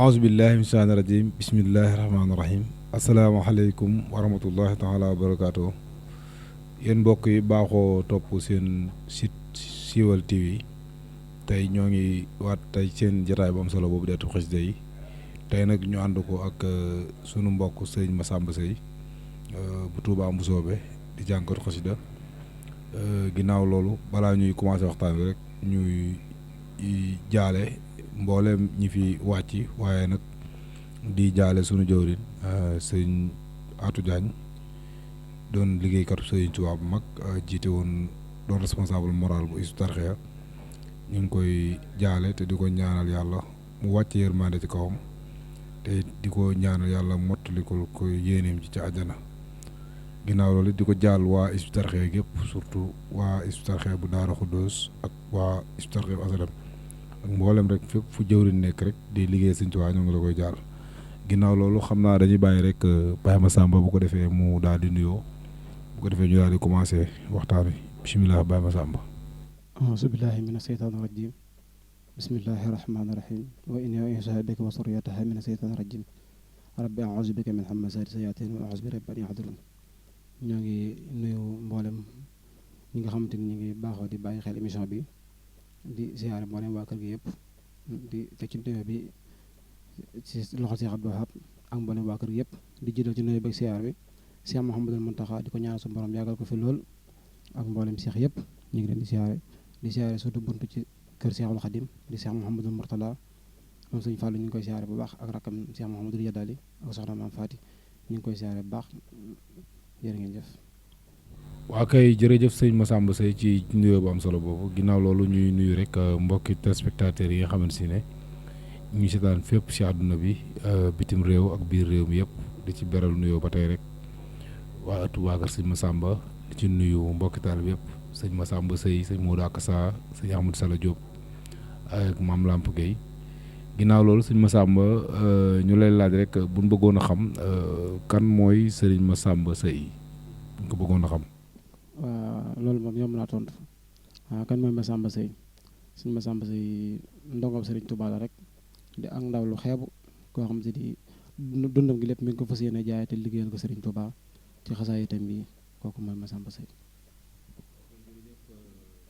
aouzu billahi min shaytaani rajim bismillahi rahmaani rahim asalaamaaleykum wa rahmatullahi taala wa barakaatu. Yéen mbokk yi baaxoo topp seen site Siweul TV tey ñoo ngi waat tey seen jotaay bu am solo boobu deetu xasida yi tey nag ñu ànd ko ak sunu mbokk sëñ Massamba Seye bu Touba Mbusoobe di jànkatu xasida ginnaaw loolu balaa ñuy commencé waxtaan bi rek ñuy jaale mboolem ñi fi wàcc waaye nag di jaale sunu jëwriñ sëñ Atou Diagne doon liggéeykatu sëñ Tuubaa bu mag jiite woon doon responsable moral bu Hizbut Tarqiyyah ñu ngi koy jaale te di ko ñaanal yàlla mu wàcce yërmande ci kawam te di ko ñaanal yàlla mottali ko yéeneem ci àjjana. ginnaaw loolu di ko jaal waa Hizbut Tarqiyyah gépp surtout waa Hizbut Tarqiyyah bu Daara Xuddoos ak waa Hizbut Tarqiyyah bu Asalem ak mboolem rek fépp fu jëwriñ nekk rek di liggéey sëñ Tuubaa ñoo ngi la koy jaal. ginnaaw loolu xam naa dañuy bàyyi rek Baye Massamba bu ko defee mu daal di nuyoo bu ko defee ñu daal di commencé waxtaan wi bisimilah Baye Massamba. auzu billahi mina seytaani rajim bismillahi rahmaani rahim wa inni u'iizuha bika wa zurriyyataha mina seytaani rajim rabbi a'uuzu bika min hamazaati sayaatiin wa a'uuzu bika an yahduruun. ñoo ngi nuyu mboolem ñi nga xamante ni ñu ngi baaxoo di bàyyi xel émission bi di siyaare mboolem waa kër gi yëpp di teg ci nuyoo bi ci loxo Cheikh Abdou Wahab ak mboolem waa kër gi yëpp di jiital ci nuyoo bi ak siyaar bi Cheikh Mouhamadul Mountakha di ko ñaanal su borom yàggal ko fi lool ak mboolem Cheikh yëpp ñu ngi leen di siyaare surtout buntu ci kër Cheikhul Khadim di Cheikh Mouhamadul Mourtala moom sëñ Fallou ñu ngi koy siyaare bu baax ak rakkam Cheikh Mouhamadul Yadali ak soxna Maam Fati ñu ngi koy siyaare bu baax jërë ngeen jëf. waa kay jërëjëf sëñ Massamba Seye ci nuyoo bu am solo boobu ginnaaw loolu ñuy nuyu rek mbokki téléspectateurs yi nga xamante si ne ñu ngi seetaan fépp ci àdduna bi bitim réew ak biir réew mi yëpp di ci beral nuyoo ba tey rek waa ëttu waa kër sëñ Massamba di ci nuyu mbokki taal bi yëpp sëñ Massamba Seye sëñ Modou Akassa sëñ Amadou Sala Diop ak Mame Lamp Gueye ginnaaw loolu sëñ Massamba ñu lay laaj rek buñ bëggoon a xam kan mooy sëriñ Massamba Seye buñ ko bëggoon a xam. waaw loolu moom yomb naa tontu waaw kan mooy Massamba Seye sëñ Massamba Seye ndongoom Sëriñ Tuubaa la rek di ak ndaw lu xeebu koo xam te di dundam gi lépp mi ngi ko fas yéene jaay te liggéeyal ko Sëriñ Tuubaa ci xasaay itam bi kooku mooy Massamba Seye.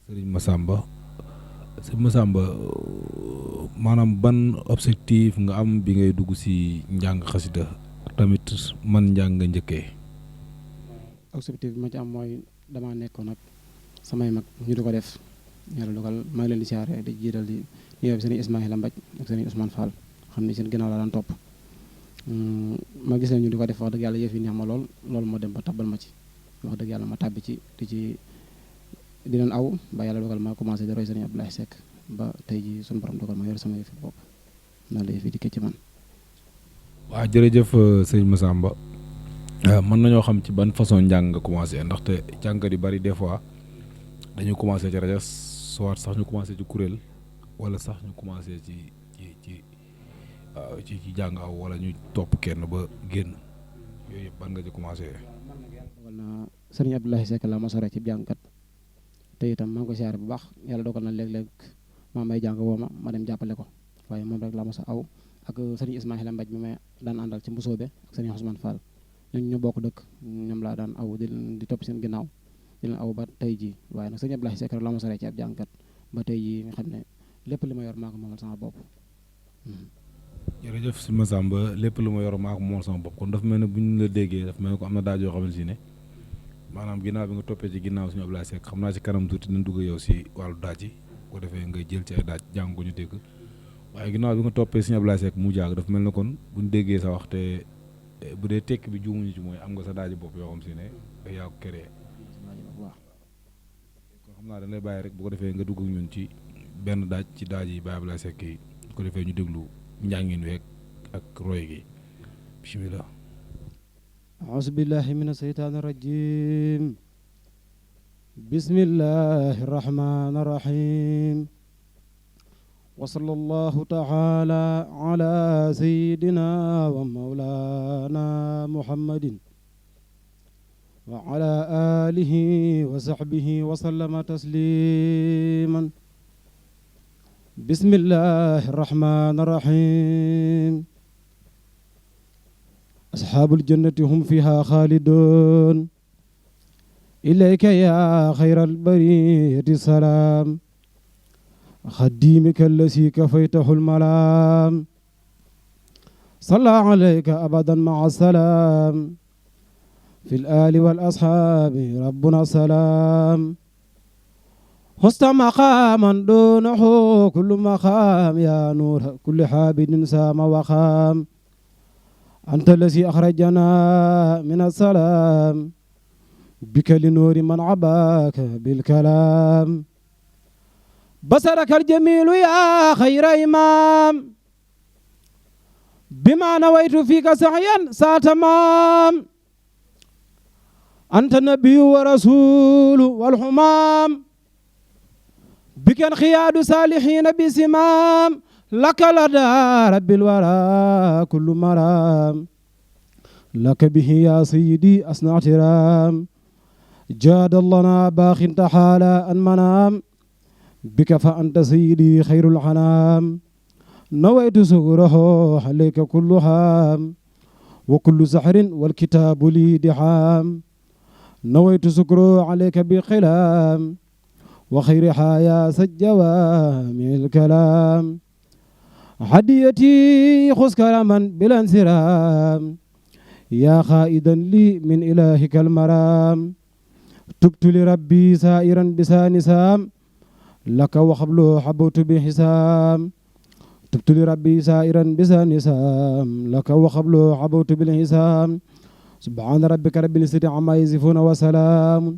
sëriñ Massamba maanaam ban objectif nga am bi ngay dugg ci njàng xasida tamit man njàng nga njëkkee. objectif bi ma ci am mooy damaa nekkoon nag samay mag ñu di ko def yàlla dogal maa ngi leen di siyaare di jiital di nuyoo bi sëriñ Ismaïla Mbaj ak sëriñ Ousmane Fall xam ne seen ginnaaw laa daan topp ma gis leen ñu di ko def wax dëgg yàlla yëf yi neex ma loolu moo dem ba tabbal ma ci wax dëgg yàlla ma tàbbi ci di leen aw ba yàlla dogal ma commencé di roy sëriñ Abdoulaye Seck ba tey ji suñu borom dogal ma yor sama yëf bopp noonu la yëf yi dikkee ci man. waaw jërëjëf sëñ Massamba mën nañoo xam ci ban façon njàng nga commencé ndaxte jàngkat yu bari des fois dañu commencé ci rajo soit sax ñu commencé ci kuréel wala sax ñu commencé ci jàng aw wala ñu topp kenn ba génn yooyu yëpp ban nga ci commencé. dogal na sëriñ Abdoulaye Seck la ma sore ci jàngkat te itam maa ngi ko siyaare bu baax yàlla dogal na léeg-léeg maa may jàng woo ma dem jàppale ko waaye moom rek la ma sa aw ak sëriñ Ismaïla Mbaj mi may daan àndal ci Mbusoobe ak sëriñ Ousmane Fall ñooñu ñu bokk dëkk ñoom laa daan aw di topp seen ginnaaw di leen aw ba tey jii waaye nag sëriñ Abdoulaye Seck rek la ma sore ci ab jàngkat ba tey jii nga xam ne lépp li ma yor maa ko moomal sama bopp. jërëjëf sëñ Massamba lépp lu ma yor maa ko moomal sama bopp kon dafa mel ne bu ñu la déggee dafa mel ne ko am na daaj yoo xamante ne maanaam ginnaaw bi nga toppee ci ginnaaw suñu Abdoulaye Seck xam naa ci kanam tuuti dina dugg yow si wàllu daaj yi bu ko defee nga jël ci ay daaj jàng ko ñu dégg waaye ginnaaw bi nga toppee suñu Abdoulaye Seck mu jàng dafa mel ne kon bu ñu déggee sa wax te bu dee tekk bi juumuñu ci mooy am nga sa daaji bopp yoo xam si ne yaa ko créé kon xam naa dañ lay bàyyi rek bu ko defee nga dugg ak ñun ci benn daaj ci daaj yi Baye Abdoulaye Seck yi bu ko defee ñu déglu njàngin week ak roy gi bismillah. auzu billahi mina seytaani rajim bismillahi rahmaani rahim wa sallallahu taala ala sayyidina wa mawlana muhammadin wa ala alihi wa sahbihi wa sallama tasliman bismillahi irrahmani irrahim asxaabul jannati hum fiha xaalidun ilayka ya xayral bariyati salaam xadimika allasi kafaytahu lmalaam salla alayka abadan maa salaam fi l ali wal asxaabi rabbuna salaam xusta maqaaman doonahu kullu maqaam yaa nuura kulli xaabidin saama waxaam anta allasi axrajana min assalaam bika li nuuri man abaaka bilkalaam basaraka aljamiilu yaa xayra imaam bima nawaytu fiika saxyan saa tamaam anta nabiyu wa rasuulu walxumaam bikan xiyaadu saalixiina bisimaam laka ladaa rabbil waraa kullu maraam laka bihi yaa sayyidi asna tiraam jaadallana baaxin taxaala an manaam bika fa anta sayyidi xayrul xanaam nawaytu sugurahu alayka kullu xaam wa kullu saxrin wal kitaabu lii dixaam nawaytu sukru alayka bi xilaam wa xayriha yaa sajjawaamil kalaam hadiyati xus karaman bilansiraam yaa xaa'idan li min ilaahika almaraam tubtu li rabbi saa'iran bisaani saam laka wa xablu xabawtu bi xisaam tubtu li rabbi saa'iran bisaani saam laka wa xablu xabawtu bil xisaam subhaana rabbika rabbil izzati ammaa yasifuuna wa salaamun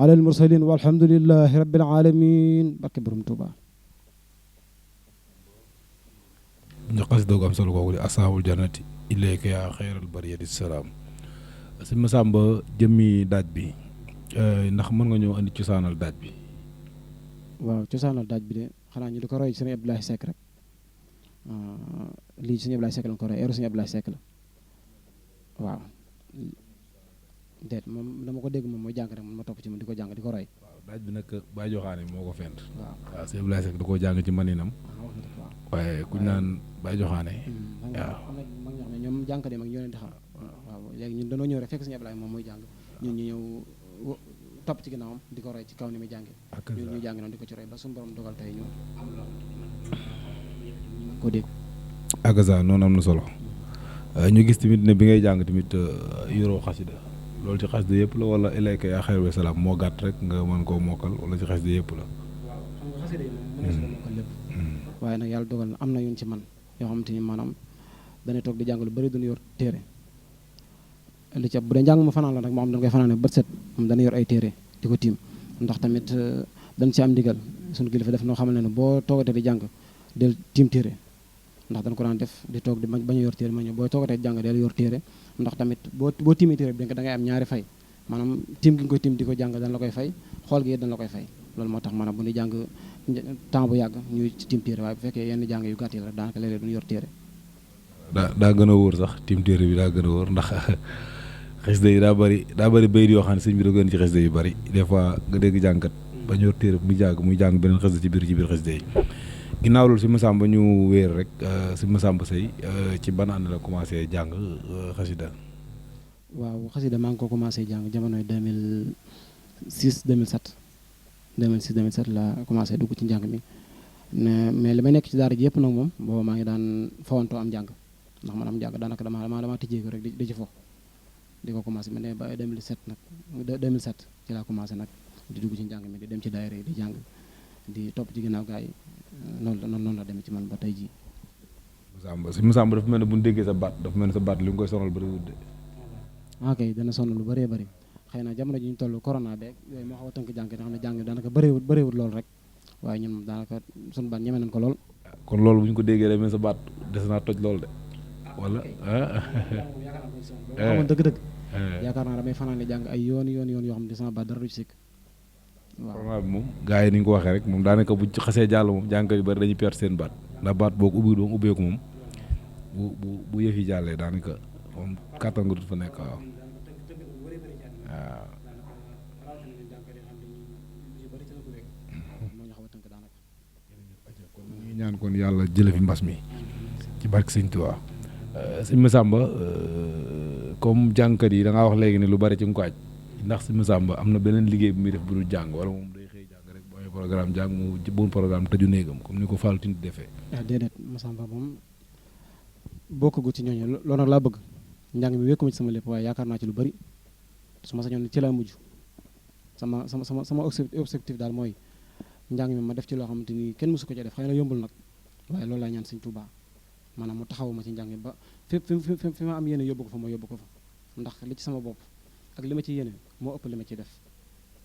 ala al mursalin walhamdulillahi rabbil alamin barke borom Tuuba. ñu xas doog am solo kooku di asaabul jannati ilayka yaa xayral bariyati salaam. sëñ Massamba jëmmi daaj bi ndax mën nga ñëw andi cosaanal daaj bi. waaw cosaanal daaj bi de xanaa ñu di ko roy sëñ Abdoulaye Seck rek lii sëñ Abdoulaye Seck la ko roy eeru sëñ Abdoulaye Seck la waaw. déet moom dama ko dégg moom mooy jàng rek man ma topp ci moom di ko jàng di ko roy. waaw daaj bi nag Baye Joxaane moo ko fent. waaw waaw sëñ Abdoulaye Seck da koo jàng ci maninam. waaye kuñ naan Baye Joxaane. waaw am na mag ñoo xam ne ñoom jànkade mag ñoo leen di xam. waaw léegi ñun dañoo ñëw rek fekk sëñ Abdoulaye moom mooy jàng ñun ñu ñëw topp ci ginnaawam di ko roy ci kaw ni muy jàngee. ñun ñu jàng noonu di ko ci roy ba suñu borom dogal tey ñu ko dégg. agaza noonu am na solo. ñu gis tamit ne bi ngay jàng tamit yoroo xasida loolu ci xasida yëpp la wala ilayka yaa xayral salaam moo gàtt rek nga mën koo mokkal wala ci xasida yëpp la. waaw xam nga xasida yi moom mënees na mokkal lépp. waaye nag yàlla dogal na am na yoon ci man yoo xamante ni maanaam dañuy toog di jàng lu bëri duñu yor téere li ca bu dee njàng ma fanaan la nag moo xam dañ koy fanaane bët set moom dana yor ay téere di ko tiim ndax tamit dañ ci am ndigal suñu kilifa def noo xamal ne boo toogatee di jàng del tiim téere ndax dañ ko daan def di toog di bañ a yor téere ma ñëw boo toogatee jàng del yor téere ndax tamit boo tiimee téere bi da ngay am ñaari fay maanaam tiim gi nga koy tiim di ko jàng dañ la koy fay xool gi dañ la koy fay loolu moo tax maanaam bu ñuy jàng temps bu yàgg ñuy tiim téere waaye bu fekkee yenn jàng yu gàtt yi la daanaka léeg-léeg duñu yor téere daa gën a wóor sax tiim téere bi daa gën a wóor ndax xasida yi daa bëri bayit yoo xam ne sëñ bi da gën ci xasida yu bëri des fois nga dégg jàngkat ba ñu yor téere muy jàng beneen xasida ci biir xasida yi ginnaaw loolu si Massamba ñu wéer rek si Massamba Seye ci ban année la commencé jàng xasida. waaw xasida maa ngi ko commencé jàng jamonoy 2006 2007 2007 la commencé dugg ci njàng mi mais li may nekk ci daara ji yëpp nag moom booba maa ngi daan fawantoo am njàng ndax man am njàng daanaka dama tijjee ko rek di ci fo di ko commencé ma ne ba 2007 nag 2007 ci laa commencé nag di dugg ci njàng mi di dem ci daayira yi di jàng di topp ci ginnaaw gars yi noonu la demee ci man ba tey jii. Massamba dafa mel ne bu ñu déggee sa baat dafa mel ne sa baat li nga koy sonal bëriwul de. ok dana sonn lu bëree bëri xëy na jamono ji ñu toll corona beeg yooyu moo xaw a tënk jàng nga xam ne jàng daanaka bëriwul lool rek waaye ñun moom daanaka suñu baat ñeme nañ ko lool. kon loolu bu ñu ko déggee rek mel sa baat des naa toj lool de wala. xamoon dëgg-dëgg. yaakaar naa damay fanaan jàng ay yoon yoo xam ne sama baat dara du ci sikk. waaw corona bi moom gars yi ni ñu ko waxee rek moom daanaka bu ci xasee jàll moom jàngkat yu bëri dañuy perte seen baat ndax baat boo ko ubbeeku moom bu yëf yi jàllee daanaka moom kàttan nga dut fa nekk waaw. ñu ñaan kon yàlla jële fi mbas mi ci barke sëñ Tuubaa. sëñ Massamba comme jàngkat yi da ngaa wax léegi ne lu bari ci Nkoaj ndax sëñ Massamba am na beneen liggéey bu muy def bu dul jàng wala moom day xëy jàng rek boo amee programme jàng mu bon programme tëju néegam comme ni ko Fallou Tine defee. déedéet Massamba moom bokkagu ci ñooñu loolu nag laa bëgg njàng mi wékku ma ci sama lépp waaye yaakaar naa ci lu bari su ma sañoon ci laa mujj sama objectif daal mooy njàng mi ma def ci loo xamante ni kenn mësu ko ca def xëy na yombul nag waaye loolu laa ñaan sëñ Tuubaa maanaam mu taxawu ma ci njàng mi ba fi ma am yéene yóbbu ko fa ma yóbbu ko fa ndax li ci sama bopp ak li ma ci yéene moo ëpp li ma ci def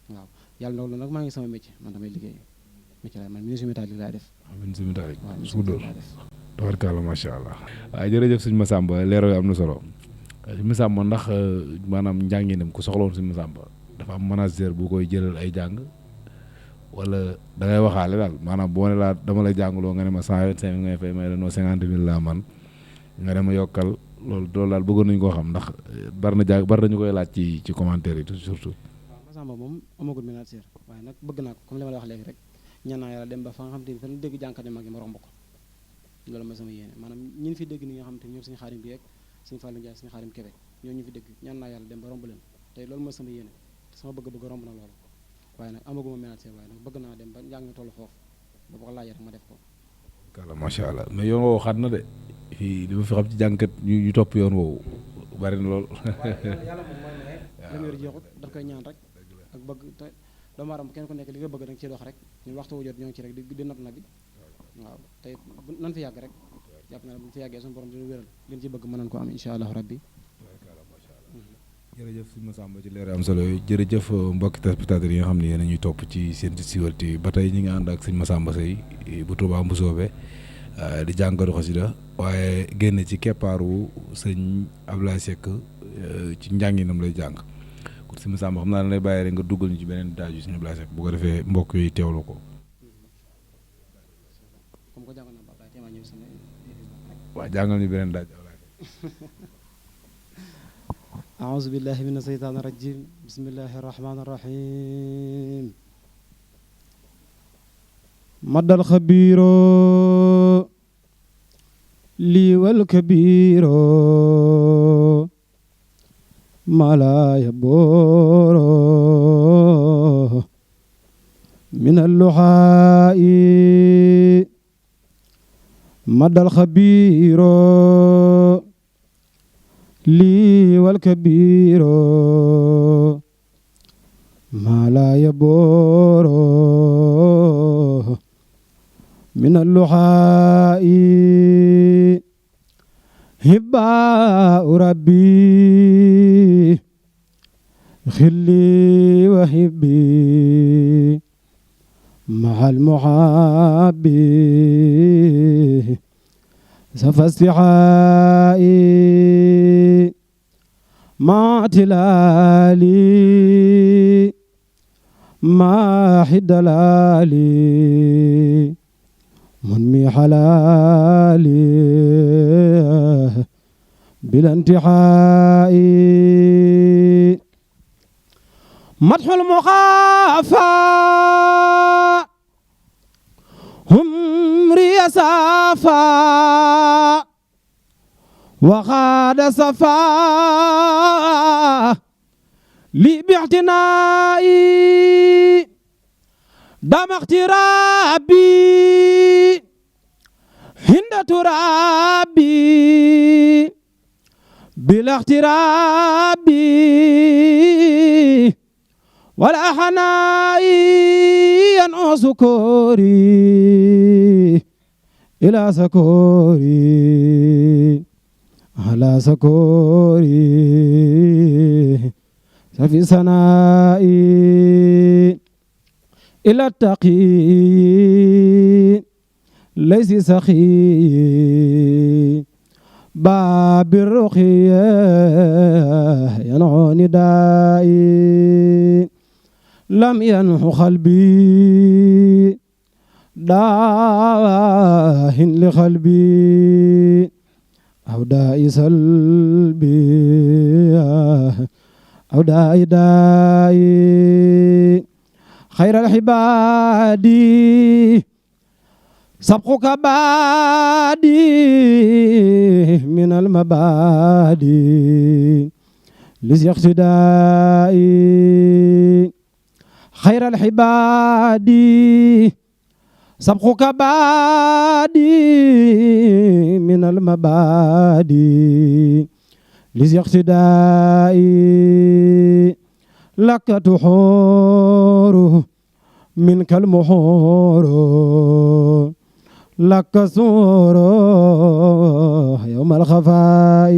waaw yàlla loolu nag maa ngi sama métier man damay liggéey métier la man menuisier métallique laay def. menuisier métallique su dóor tabarkalla macha allah. waaw jërëjëf sëñ Massamba leeral yi am na solo sëñ Massamba ndax maanaam njànginam ku soxla woon sëñ Massamba dafa am manager bu koy jëlal ay jàng wala da ngay waxaale daal maanaam boo ne laa dama lay jàngaloo nga ne ma 125 ngay fay may la noo 50 000 laa man nga ne ma yokkal loolu daal bëggoon nañu koo xam ndax bari nañu koy laaj ci commentaire yi surtout. waaw Massamba moom amagul manager waaye nag bëgg naa ko comme li ma la wax léegi rek ñaan naa yàlla dem ba fa nga xam te ni fa dégg jànkat yi mag yi ma romb ko loolu mooy sama yéene maanaam ñi fi dégg ni nga xam te ñoom suñu xaarim bi ak suñu Fallou Ndiaye suñu xaarim Kébé ñoo ñu fi dégg ñaan naa yàlla dem ba romb leen tey loolu mooy sama yéene te sama bëgg-bëgg romb na loolu waaye nag amaguma manager waaye nag bëgg naa dem ba njàng mi tollu foofu ba ko laajee rek ma def ko. kàlla macha allah mais yoon woowu xat na de fii li ma fi xam ci jàngkat ñu topp yoon woowu bari na lool. yàlla moom mooy maye. li mu yor jeexut daf koy ñaan rek ak bëgg te doomu aadama kenn ku nekk li nga bëgg da nga ciy dox rek ñun waxtu wu jot ñoo ngi ci rek di nat na bi waaw tey nan fi yàgg rek jàpp naa ne bu ñu fi yàggee suñu borom dina wéral li ñu ci bëgg mën nañu ko am incha allah rabbi. jërëjëf sëñ Massamba ci leer am solo yooyu jërëjëf mbokki téléspectateurs yi nga xam ne yéen a ñuy topp ci seen Siweul TV ba tey ñu ngi ànd ak sëñ Massamba Seye bu Touba Mbusoobe di jàngatu xasida waaye génn ci keppaaru sëñ Ablaye Seck ci njànginam lay jàng kon sëñ Massamba xam naa ne lay bàyyi rek nga duggal ñu ci beneen daaju sëñ Ablaye Seck bu ko defee mbokk yooyu teewlu ko. waaw jàngal ñu beneen daaj. أعوذ بالله من الشيطان الرجيم بسم الله الرحمن الرحيم مد الخبير لي والكبير ما لا يبور من اللحاء مد الخبير لي والكبير ما لا يبور من اللحاء هباء ربي خلي وهبي مع المحاب سفى استحائي ما تلالي ما حدلالي منمي حلالي بلا انتحاء مدح المخافى هم ريسافا وخاد صفا لي باعتنائي دام اغترابي هند ترابي بلا اغترابي ولا حنائي ينعو سكوري إلى سكوري على سكوري سفي سنائي إلى التقي ليس سخي باب الرقية ينعو ندائي لم ينح قلبي داه لقلبي أو داء سلبي أو داء داء خير العباد سبقك بادي من المبادي لذي اقتدائي خير الحباد سبقك بادي من المبادي لذي اقتدائي لك تحور منك المحور لك سور يوم الخفاء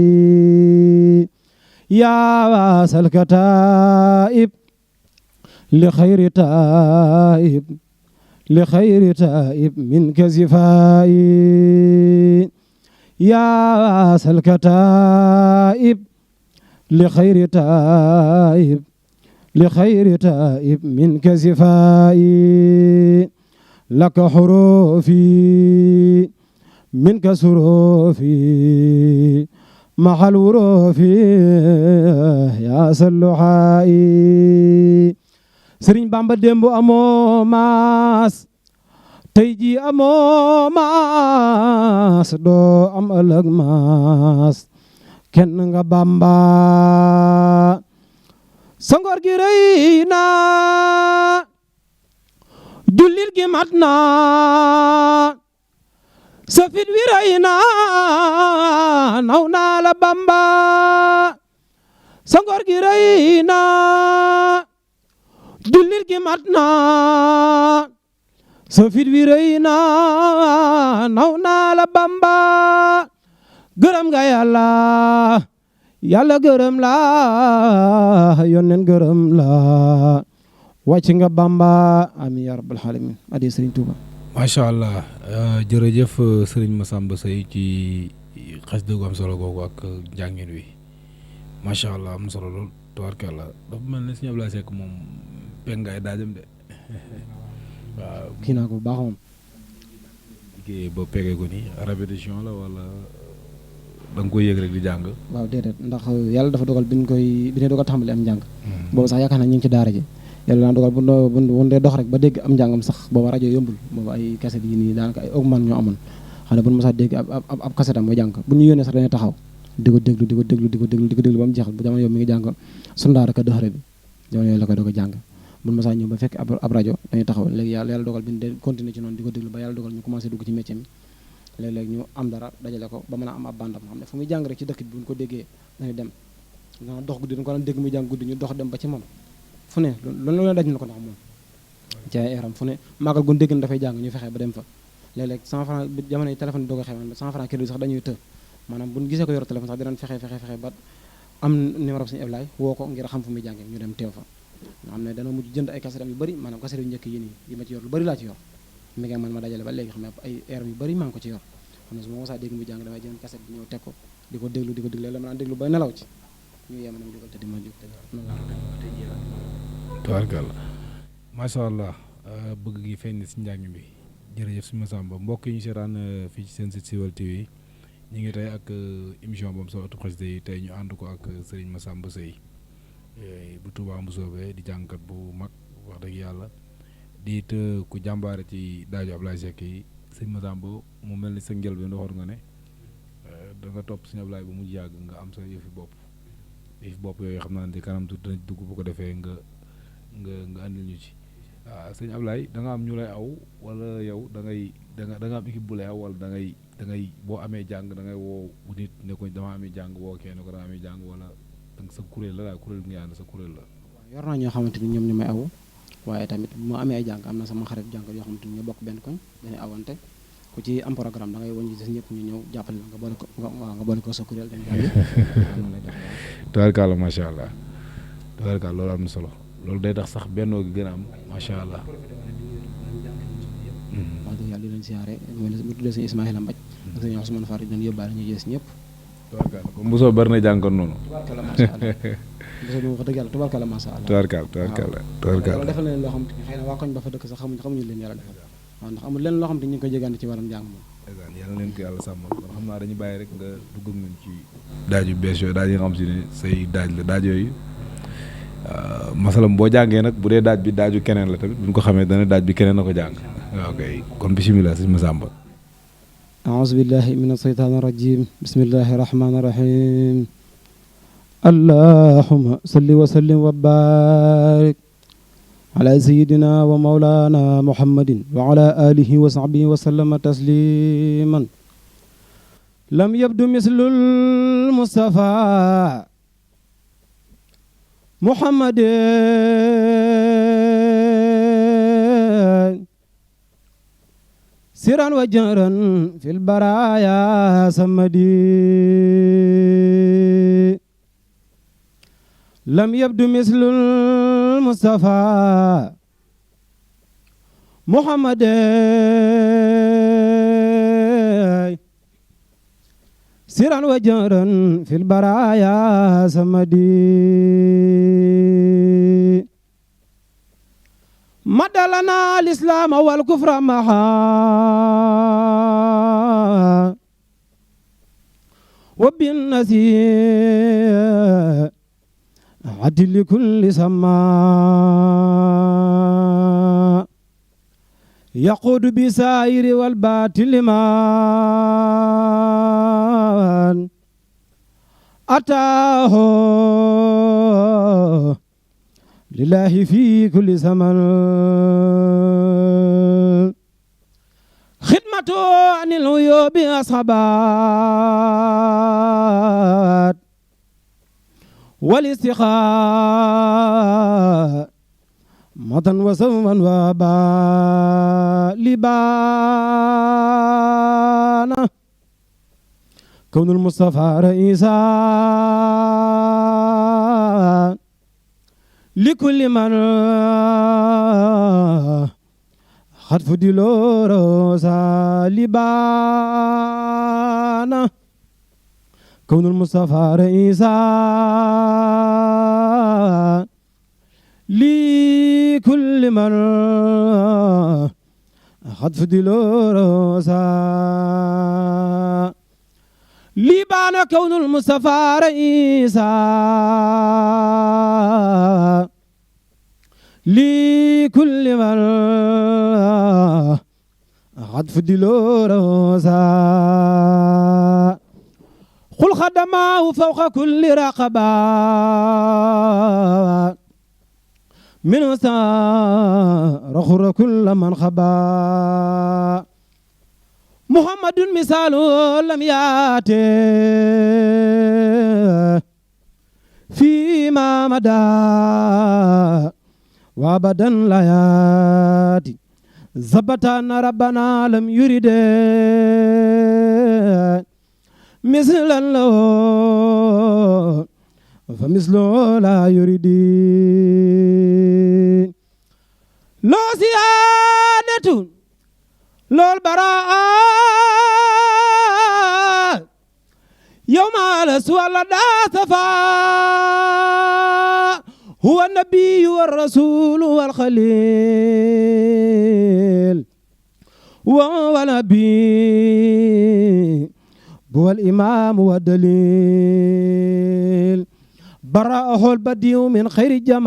يا واس الكتائب لخير تائب لخير تائب منك زفائي يا واس الكتائب لخير تائب لخير تائب منك زفائي لك حروفي منك سروفي محل وروفي يا سلوحائي Sëriñ Bamba démb amoo maas tey ji amoo maas doo am ëllëg maas kenn nga Bamba sa ngor gi rëy na jullit gi mat na sa fit wi rëy na naw naa la Bamba sa ngor gi rëy na jullit gi mat na sa fit wi rëy na naw naa la Bamba gërëm nga yàlla yàlla gërëm la yónneen gërëm la wàcc nga Bamba amiin yaa rabbal alamin adi Sëriñ Tuuba macha allah jërëjëf sëriñ Massamba Seye ci xasida gu am solo googu ak njàngin wi macha allah am solo lool tabarkalla dafa mel ne Sëriñ Ablaye Seck moom pengaay daajam de waaw kii naa ko bu baax moom liggéey ba pegee ko ni répétition la wala da nga koy yëg rek di jàng waaw déedéet ndax yàlla dafa dogal bi ñu dogal tàmbali am njàng boobu sax yaakaar naa ñu ngi ci daara ji yàlla daan dogal bu dee dox rek ba dégg am njàngam sax booba rajo yombul boobu ay kaset yi nii daanaka ay augment ñoo amoon xam ne bu ñu mos a dégg ab kasetam nga jàng bu ñu yónnee sax dañuy taxaw di ko déglu ba mu jeexal bu jamono yow mi ngi jàng sundaara ka doxare bi jamono yooyu la koy doog a jàng bu ñu mos a ñëw ba fekk ab rajo dañuy taxaw léegi yàlla dogal bi ñu continuer ci noonu di ko déglu ba yàlla dogal ñu commencé dugg ci métier mi léeg-léeg ñu am dara dajale ko ba mën a am ab bandam xam ne fu muy jàng rek ci dëkk bi bu ñu ko déggee dañuy dem dana dox guddi dañu ko daan dégg muy jàng guddi ñu dox dem ba ci moom fu ne loolu la daj na ko ndax moom ci ay eram fu ne màggal gun dégg na dafay jàng ñu fexe ba dem fa léeg-léeg 100 francs jamono yi téléphone yi doog a xew 100 francs crédit sax dañuy të maanaam bu ñu gisee ko yor téléphone sax dinañ fexe ba am numéro Sëriñ Ablaye woo ko ngir xam fu muy jàngee ñu dem teew fa nga xam ne dana mujj jënd ay kasetam yu bëri maanaam kaset yu njëkk yi nii yi ma ci yor lu bëri laa ci yor mi ngi man ma dajale ba léegi xam ne ay eram yu bëri maa ngi ko ci yor xam ne su ma mosaa dégg muy jàng damay jënd kaset bi ñëw teg ko di ko déglu léeg-léeg ma naan déglu ba nelaw ci ñu yema nam jógal te di ma jóg tabarkalla macha allah bëgg gi feeñ si njàng mi jërëjëf Sëriñ Massamba mbokk yi ñu seetaan fii ci seen site Siweul TV ñu ngi tey ak émission boobu sa ëttu xasida yi tey ñu ànd ko ak Sëriñ Massamba Seye bu Touba Mboussobé di jàngkat bu mag wax dëgg yàlla di it ku jàmbaare ci daaju Ablaye Seck yi Sëriñ Massamba mu mel ni sa njëlbeen waxoon nga ne da nga topp Sëriñ Ablaye ba mu yàgg nga am sa yëfi bopp yooyu xam naa ne kanam tuuti dinañ dugg bu ko defee nga andil ñu ci waaw Sëriñ Ablaye da nga am ñu lay aw wala yow da nga am équipe bu lay aw wala da ngay boo amee jàng da ngay woo nit ne ko dama amee jàng woo kenn ko dama amee jàng wala danga sa kuréel la daal kuréel bi nga ànd sa kuréel la. waaw yor naa ñoo xamante ni ñoom ñu may aw waaye tamit bu ma amee ay jàng am na sama xarit jàng yoo xamante ni ñu bokk benn koñ dañuy awante ku ci am programme da ngay woñ ci des ñëpp ñu ñëw jàppale la nga boole ko sa kuréel dem jàng. tabarkalla macha allah tabarkalla loolu am na solo loolu day tax sax bennoo gi gën a am macha allah. wax dëgg yàlla di leen siyaare mu tuddee sëñ Ismaïla Mbaj ak sëñ Ousmane Fall dañ yóbbaale ñu jees ñëpp. tubaarkalla comme Mboussobé bari na jànkoon noonu. tubaarkalla macha allah Mboussobé wax dëgg yàlla tubaarkalla macha allah. tubaarkalla defal na leen loo xam te xëy na waa koñ ba fa dëkk sax xamuñu leen yàlla defal waaw ndax amul leen loo xam te ñu ngi koy jégaane ci waram njàng moom. yàlla leen ko yàlla sàmmal kon xam naa dañuy bàyyi rek nga dugg ak ñun ci daaj yu bees yooyu daaj yi nga xam si ne say daaj la daaj yooyu masalam boo jàngee nag bu dee daaj bi daaju keneen la tamit bu ñu ko xamee dana daaj bi keneen na ko jàng ok kon bisimilah sëñ Massamba. أعوذ بالله من الشيطان الرجيم بسم الله الرحمن الرحيم اللهم صل وسلم وبارك على سيدنا ومولانا محمد وعلى آله وصحبه وسلم تسليما لم يبدو مثل المصطفى محمد سرا وجهرا في البرايا سمدي لم يبدو مثل المصطفى محمد سرا وجهرا في البرايا سمدي مد لنا الإسلام والكفر معا وبالنسيء عدل لكل سماء يقود بسائر والباطل من أتاه لله في كل زمن خدمته عن العيوب أصحابات والاستخاء مضا وسوما وبالبانا كون المصطفى رئيسا لكل من خطف دلوروسا لبانا كون المصطفى رئيسا لكل من خطف دلوروسا لبانا كون المصطفى رئيسا لكل من خطف دلوروسا قل خدماه فوق كل رقبة من رخر كل من خبا محمد مثال لم يأتي فيما مدى وابدا لا ياتي ثبت أن ربنا لم يرد مثلا له فمثله لا يريد لو سيادة لو البراء يوم على سؤال دا صفا هو النبي والرسول والخليل وهو نبي هو الإمام والدليل برأه البديع من خير الجمال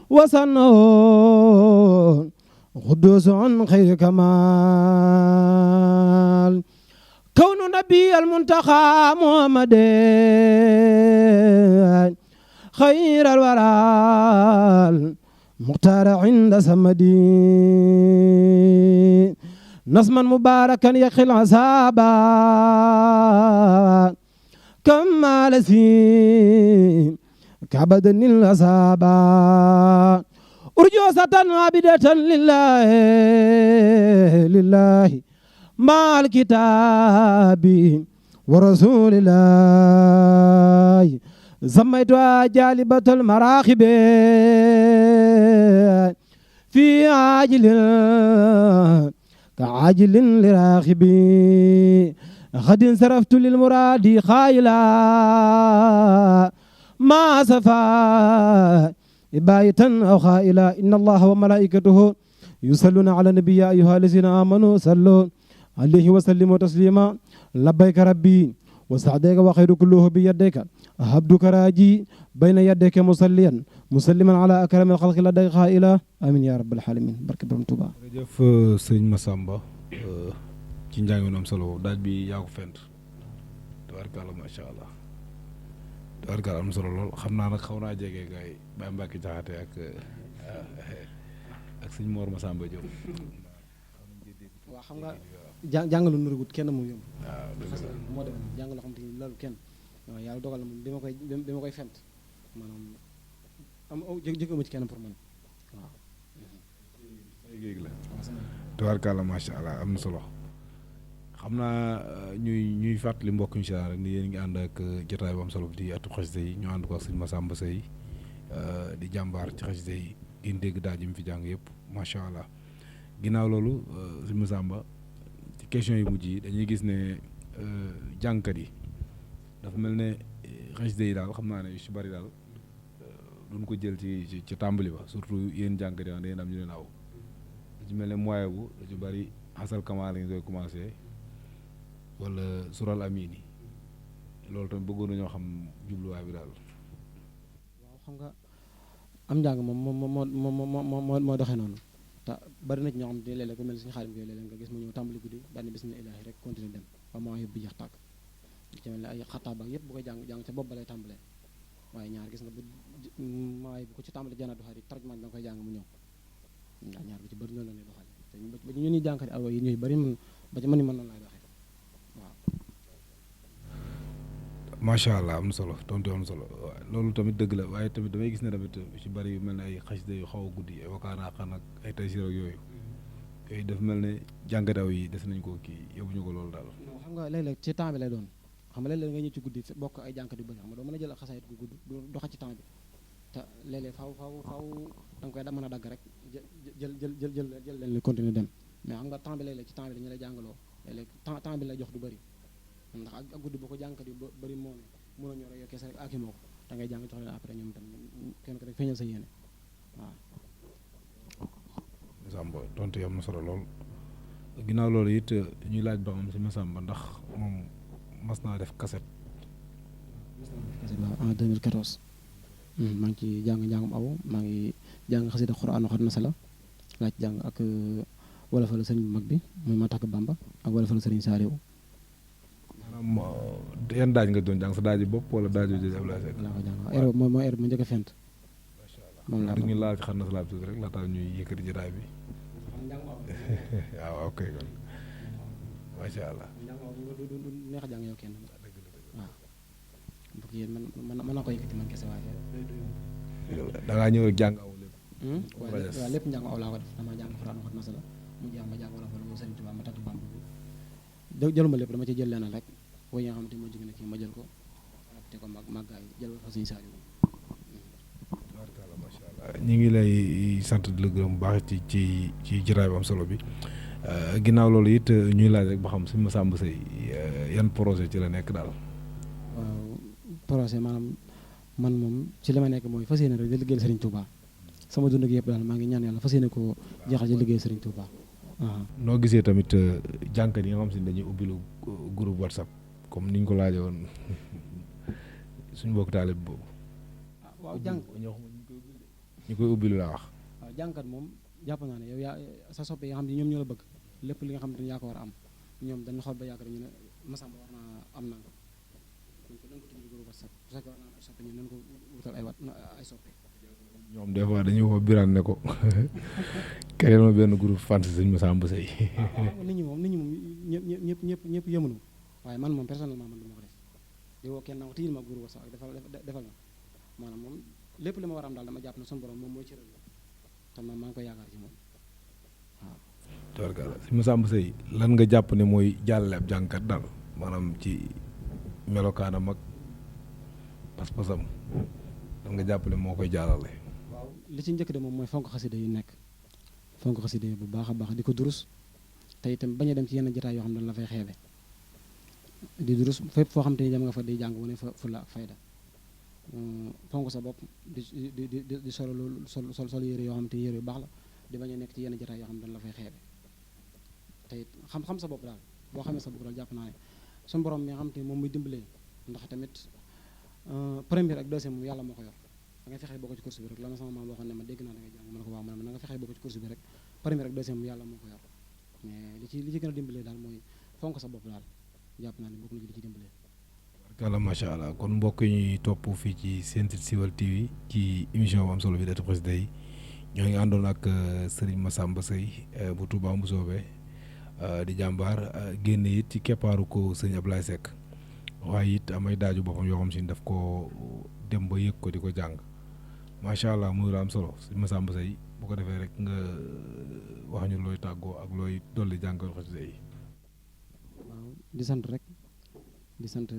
وصنه قدوس عن خير كمال كون نبي المنتخى محمد خير الورى المختار عند سمدي نصما مباركا يخي العذاب كما لسيم كعبد العذاب أرجوسة عابدة لله مع الكتاب ورسول الله سميتها جالبة المراخب في عاجل كعاجل لراخب غد انصرفت للمراد خايلا ما سفا بايتا أو خائلا إن الله وملائكته يصلون على النبي يا أيها الذين آمنوا صلوا عليه وسلموا تسليما لبيك ربي وسعديك وخير كله بيديك habduka raaji bayna yaddayka musalliyan musalliman ala akramil xalqi la day xaa'ila amin ya rabbal alamin barke borom Tuuba. jërëjëf sëñ Massamba ci njàng mi am solo daaj bi yaa ko fent tabarkàlla macha allah tabarkàlla am solo lool xam naa nag xaw naa jege gaay Baye Mbacke Jaxate ak sëñ Mor Massamba Diop. waaw xam nga jàngalu nurugut kenn mu yomb. waaw dëgg la moo dem jàngalu xam te ni loolu kenn waaw yàlla dogal na moom bi ma koy fent maanaam am jëg amu ci kenn pour man waaw. géeg la tabarkàlla macha allah am na solo xam naa ñuy fàttali mbokk incha allah rek ni yéen ngi ànd ak jotaay bu am solo di atu xasida yi ñu ànd ko ak sëñ Massamba Seye di jàmbaar ci xasida yi ngeen dégg daaj yi mu fi jàng yëpp macha allah ginnaaw loolu sëñ Massamba ci question yu mujj yi dañuy gis ne jàngkat yi dafa mel ne xasida yi daal xam naa ne yu si bari daal duñ ko jël ci tàmbali ba surtout yéen jàngkat yi da ngeen am ñu leen aw lu ci mel ne moyen bu lu ci bari xasal kamaa lañ koy commencé wala sural amin yi loolu tamit bëggoon nañoo xam jubluwaay bi daal. waaw xam nga am njàng moom moo doxee noonu te bari na ci ñoo xam ne léeg-léeg ku mel ni suñu xaalim léeg-léeg nga gis mu ñëw tàmbali guddi daal ni bismillah ilaahi rek continuer dem ba moo yëpp bi jeex tàkk ci mel ne ay xattaab ak yëpp bu koy jàng ca bopp ba lay tàmbalee waaye ñaar gis nga bu maay bu ko ci tàmbali janaatu xarit tarjumaan da nga koy jàng mu ñëw waaw ñaar bu ci bëri noonu la ñuy doxale te ba ñu ñuy jàngkat aw yi ñuy bëri man ba ci man ni mën noonu laay doxee waaw. macha allah am na solo tontu am na solo loolu tamit dëgg la waaye tamit damay gis ne tamit ci bari yu mel ne ay xasida yu xaw a guddi ay wakaana xan ak ay taysir ak yooyu dafa mel ne jàngataw yi des nañ ko kii yóbbuñu ko loolu daal. xam nga léeg-léeg ci temps bi lay doon xam nga léeg-léeg nga ñëw ci guddi bokk ay jàngkat yu bëri xam nga doo mën a jël ak xasaayit gu gudd du xaj ci temps bi te léeg-léeg faaw da nga koy mën a dagg rek jël leen li continuer dem mais xam nga temps bi léeg-léeg ci temps bi dañu lay jàngaloo léeg-léeg temps bi lay jox du bëri ndax ak guddi boo ko jàngkat yu bëri moo ne mën a ñor yow kese rek ak moo ko da ngay jàng jox leen après ñoom tam kenn ko rek feeñal sa yéene waaw. Massamba tontu yi am na solo lool ginnaaw loolu it ñuy laaj ba xam si Massamba ndax moom mas naa def cassette. waaw en 2014 maa ngi ci njàngum aw maa ngi jàng xasida Xuraan waxat na sala laa ci jàng ak wala fa la sëriñ bu mag bi muy ma takk Bamba ak wala fa la sëriñ Saaliw. maanaam yan daaj nga doon jàng sa daaj bopp wala daaj yu jël Ablaye Seck. laa ko jàng waaw mooy heure bu ma njëkk a fent. moom laa ko ñu laal ci xar na salaat tuuti rek laataa ñuy yëkkati jotaay bi. waaw ok kon macha allah. du neex a jàng yow kenn waaw. bu kii mën na ko yëkkati man kese waaye. da ngaa ñëw rek jàng aw lépp. waaw lépp njàng aw laa ko def damaa jàng Alxuraan waxat na sala mu jeex ma jàng wala fa la Sëriñ Tuubaa ma takk Bamba bi jëluma lépp dama ci jël leneen rek woy nga xam te moo jóge na kii ma jël ko te ko màggaay jël fa Sëriñ Saaliw. macha allah ñu ngi lay sant di la gërëm bu baax ci jotaay bu am solo bi ginnaaw loolu it ñuy laaj rek ba xam sëñ Massamba Seye yan projet ci la nekk daal. waaw projet maanaam man moom ci li ma nekk mooy fas yéene rek di liggéeyal Serigne Touba sama dund gi yëpp daal maa ngi ñaan yàlla fas yéene ko jeexal ci liggéeyal Serigne Touba. noo gisee tamit jànkat yi nga xam si ne dañuy ubbilu groupe WhatsApp comme ni ñu ko laajee woon suñu mbokk taalib boobu. waaw jàng ñu koy ubbilu laa wax. waaw jàngkat moom jàpp naa ne yow yaa sa soppe yi nga xam ne ñoom ñoo la bëgg lépp li nga xam ne yaa ko war a am ñoom dañu xool ba yàgg ñu ne Massamba war naa am na ko dañ ko tudd groupe WhatsApp bu fekkee war naa ay soppe ñu nañ ko wutal ay soppe. ñoom des fois dañuy woo Birane ne ko créé ma benn groupe fan si sëñ Massamba Seye. nit ñi moom ñëpp yëmunu waaye man moom personnellement man du ma ko def di woo kenn naa ko tijjil ma groupe WhatsApp ak defal ma maanaam moom lépp li ma war a am daal dama jàpp ne suñu borom moom mooy cëral te man maa ngi koy yaakaar ci moom waaw. tabarkalla sëñ Massamba Seye lan nga jàpp ne mooy jàllale ab jàngkat daal maanaam ci melokaanam ak pas-pasam lan nga jàpp ne moo koy jàllale. li ci njëkk de moom mooy fonk xasida yi nekk fonk xasida yi bu baax a baax di ko durus te itam bañ a dem ci yenn jotaay yoo xam ne la fay xeebe di durus fépp foo xam te ni dem nga fa di jàng wane fa fulla ak fayda fonk sa bopp di sol yére yoo xam te yére yu baax la di bañ a nekk ci yenn jotaay yoo xam ne la fay xeebe te it xam sa bopp daal boo xamee sa bopp daal jàpp naa ne suñu borom mi nga xam te moom muy dimbalee ndax tamit première ak deuxième moom yàlla moo ko yor da nga fexee bokk ci course bi rek la ma sama maam waxoon ne ma dégg naa da nga jàng ma ne ko waaw ma ne ma na nga fexee bokk ci course bi rek première ak deuxième moom yàlla moo ko yor mais li ci gën a dimbalee daal mooy fonk sa bopp daal jàpp naa ne bokk na ci li ci dimbalee. barkalla macha allah kon mbokk yi ñuy topp fii ci Sen Siweul TV ci émission bu am solo bi Ëttu Xasida yi ñoo ngi àndoon ak Serigne Massamba Seye bu Touba Mboussobé di jàmbaar génne it ci keppaaru ko sëñ Ablaye Seck waaye it amay daaju boppam yoo xam si daf ko dem ba yëg ko di ko jàng macha allah muy la am solo sëñ Massamba Seye bu ko defee rek nga wax ñu looy tàggoo ak looy dolli jàngal xasida yi. waaw di sant rek di sant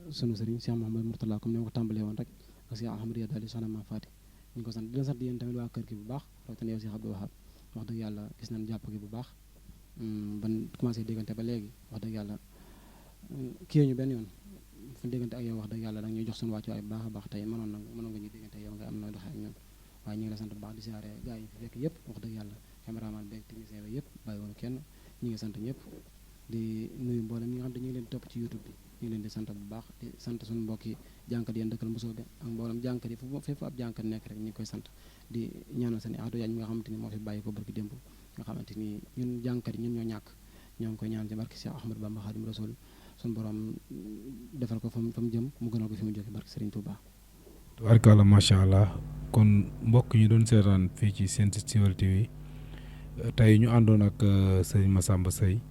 sunu sëriñ Cheikh Mouhamadou Mourtala comme ni ma ko tàmbalee woon rek ak Cheikh Ahmadou Yadda Ali soxna Mame Faty ñu ngi ko sant di leen sant yéen tamit waa kër gi bu baax rawatina yow Cheikh Abdou Wahab wax dëgg yàlla gis nañ jàpp gi bu baax ban commencé déggante ba léegi wax dëgg yàlla kii ñu benn yoon fu déggante ak yow wax dëgg yàlla da ñuy jox suñu wàccuwaay bu baax a baax tey mënoon nga ñuy déggante yow nga am nooy doxee ak ñun waaye ñu ngi la sant bu baax di siyaare gars yi fi fekk yëpp wax dëgg yàlla caméraman beeg technicien bi yëpp bàyyi woon kenn ñu ngi sant ñëpp di nuyu mboolem ñi nga xam ne ñu ngi leen di topp ci YouTube bi ñu ngi leen di sant bu baax di sant suñu mbokki jànkat yéen dëkkal Mboussobé ak mboolem jànkat yi fépp ab jànkat nekk rek ñu ngi koy sant di ñaanal seen aado yañ mi nga xamante ni moo fi bàyyi ko barki démb nga xamante ni ñun jànkat yi ñun ñoo ñàkk ñoo ngi koy ñaan ci barki Cheikh Ahmadou Bamba Khadim Rasoul suñu borom defal ko fa mu jëm mu gënal ko fi mu jóge barki Serigne Touba. tubaarkalla macha allah kon mbokk ñu doon seetaan fii ci Sen Siweul TV tey ñu àndoon ak Serigne Massamba Seye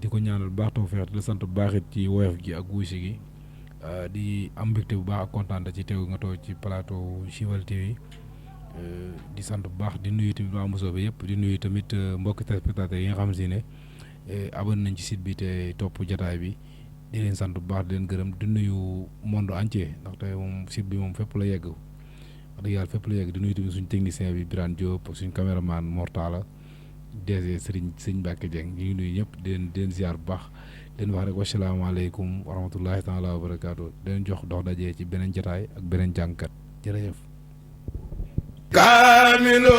di ko ñaanal bu baax tawfeex di la sant bu baax it ci woyof gi ak wuusi gi di am mbégte bu baax ak kontaan ci teew nga toog ci plateau Siweul TV di sant bu baax di nuyu tamit waa Mboussobé yëpp di nuyu tamit mbokki téléspectateurs yi nga xam si ne abonné nañ ci site bi te topp jataay bi di leen sant bu baax di leen gërëm di nuyu monde entier ndaxte moom site bi moom fépp la yegg wax dëgg yàlla fépp la yegg di nuyu tamit suñ technicien bi Birane Diop ak suñ caméraman Mortala DG Serigne Mbacke Dieng ñu ngi nuyu ñëpp di leen ziar bu baax di leen wax rek wasalaamaaleykum wa rahmatullahi taala wa barakaatu di leen jox dox dajee ci beneen jataay ak beneen jàngkat jërëjëf. kaamilu